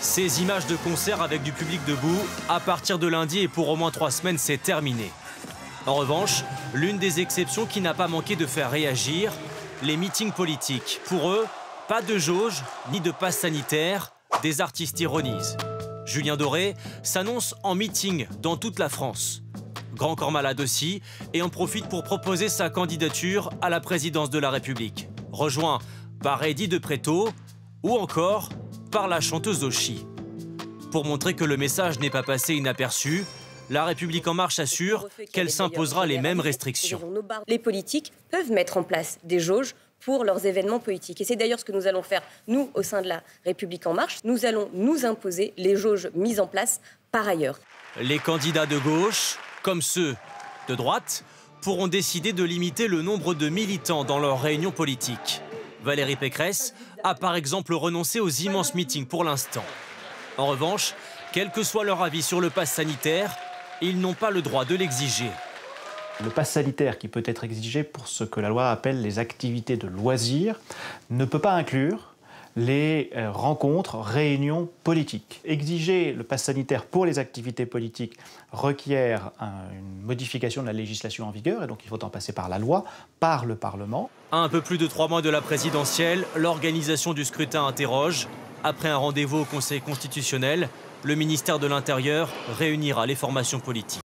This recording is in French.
Ces images de concert avec du public debout, à partir de lundi et pour au moins 3 semaines, c'est terminé. En revanche, l'une des exceptions qui n'a pas manqué de faire réagir, les meetings politiques. Pour eux, pas de jauge ni de passe sanitaire, des artistes ironisent. Julien Doré s'annonce en meeting dans toute la France. Grand corps malade aussi, et en profite pour proposer sa candidature à la présidence de la République. Rejoint par Eddy de Pretto ou encore par la chanteuse Oshi. Pour montrer que le message n'est pas passé inaperçu, La République En Marche assure qu'elle s'imposera les mêmes restrictions. Les politiques peuvent mettre en place des jauges pour leurs événements politiques. Et c'est d'ailleurs ce que nous allons faire, nous, au sein de La République En Marche. Nous allons nous imposer les jauges mises en place par ailleurs. Les candidats de gauche, comme ceux de droite, pourront décider de limiter le nombre de militants dans leurs réunions politiques. Valérie Pécresse a par exemple renoncé aux immenses meetings pour l'instant. En revanche, quel que soit leur avis sur le pass sanitaire, ils n'ont pas le droit de l'exiger. Le pass sanitaire qui peut être exigé pour ce que la loi appelle les activités de loisirs ne peut pas inclure les rencontres, réunions politiques. Exiger le pass sanitaire pour les activités politiques requiert une modification de la législation en vigueur et donc il faut en passer par la loi, par le Parlement. À un peu plus de 3 mois de la présidentielle, l'organisation du scrutin interroge. Après un rendez-vous au Conseil constitutionnel, le ministère de l'Intérieur réunira les formations politiques.